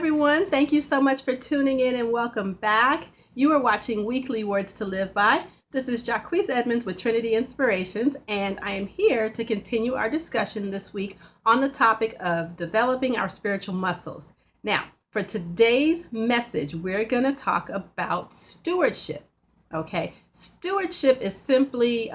everyone. Thank you so much for tuning in and welcome back. You are watching Weekly Words to Live By. This is Jacquees Edmonds with Trinity Inspirations, and I am here to continue our discussion this week on the topic of developing our spiritual muscles. Now, for today's message, we're going to talk about stewardship. Okay, stewardship is simply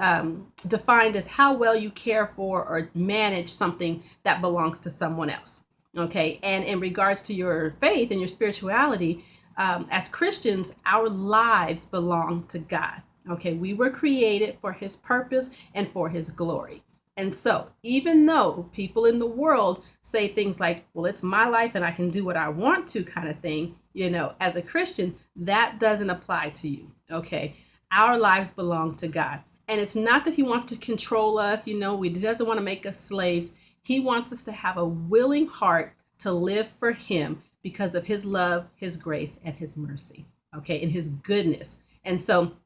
defined as how well you care for or manage something that belongs to someone else. Okay, and in regards to your faith and your spirituality, as Christians, our lives belong to God. Okay, we were created for His purpose and for His glory. And so, even though people in the world say things like, well, it's my life and I can do what I want to kind of thing, as a Christian, that doesn't apply to you. Okay, our lives belong to God. And it's not that He wants to control us, He doesn't want to make us slaves. He wants us to have a willing heart to live for Him because of His love, His grace, and His mercy, okay, and His goodness. And so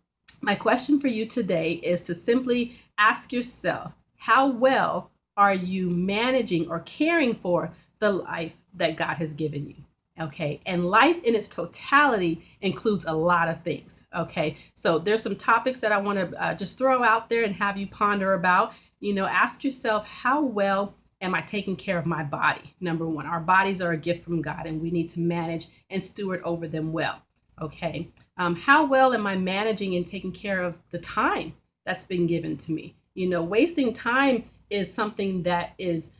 my question for you today is to simply ask yourself, how well are you managing or caring for the life that God has given you? Okay, and life in its totality includes a lot of things. Okay, so there's some topics that I want to just throw out there and have you ponder about. Ask yourself, how well am I taking care of my body? Number one, our bodies are a gift from God and we need to manage and steward over them well. Okay, how well am I managing and taking care of the time that's been given to me? Wasting time is something that is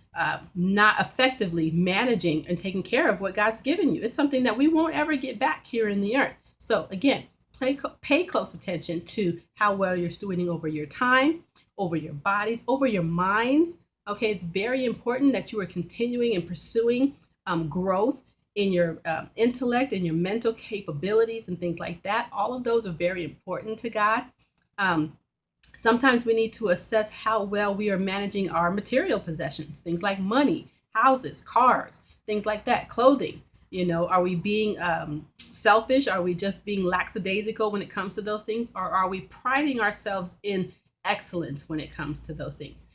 not effectively managing and taking care of what God's given you. It's something that we won't ever get back here in the earth. So again, pay close attention to how well you're stewarding over your time, over your bodies, over your minds. Okay, it's very important that you are continuing and pursuing growth in your intellect and your mental capabilities and things like that. All of those are very important to God. Sometimes we need to assess how well we are managing our material possessions, things like money, houses, cars, things like that, clothing. Are we being selfish? Are we just being lackadaisical when it comes to those things? Or are we priding ourselves in excellence when it comes to those things?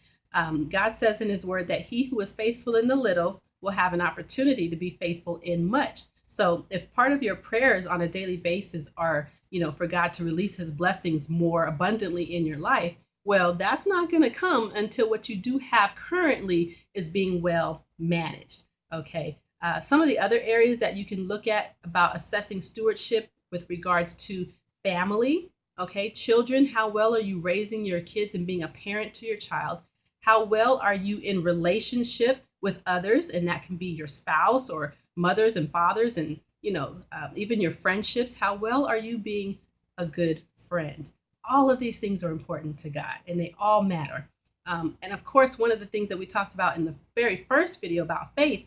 God says in His word that he who is faithful in the little will have an opportunity to be faithful in much. So if part of your prayers on a daily basis are for God to release His blessings more abundantly in your life, well, that's not going to come until what you do have currently is being well managed. Okay. Some of the other areas that you can look at about assessing stewardship with regards to family. Okay. Children, how well are you raising your kids and being a parent to your child? How well are you in relationship with others? And that can be your spouse or mothers and fathers and even your friendships. How well are you being a good friend? All of these things are important to God and they all matter. And of course, one of the things that we talked about in the very first video about faith,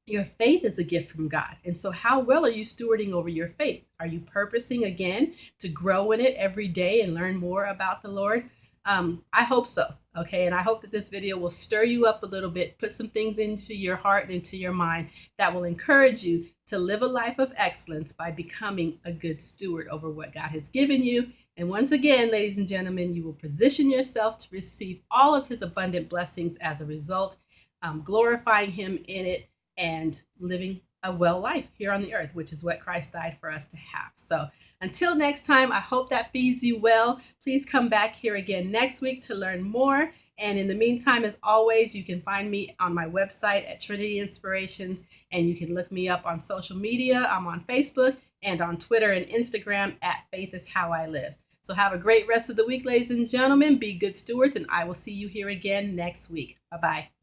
your faith is a gift from God. And so how well are you stewarding over your faith? Are you purposing again to grow in it every day and learn more about the Lord? I hope so. Okay. And I hope that this video will stir you up a little bit, put some things into your heart and into your mind that will encourage you to live a life of excellence by becoming a good steward over what God has given you. And once again, ladies and gentlemen, you will position yourself to receive all of His abundant blessings as a result, glorifying Him in it and living a well life here on the earth, which is what Christ died for us to have. So until next time, I hope that feeds you well. Please come back here again next week to learn more. And in the meantime, as always, you can find me on my website at Trinity Inspirations, and you can look me up on social media. I'm on Facebook and on Twitter and Instagram at Faith is How I Live. So have a great rest of the week, ladies and gentlemen. Be good stewards, and I will see you here again next week. Bye-bye.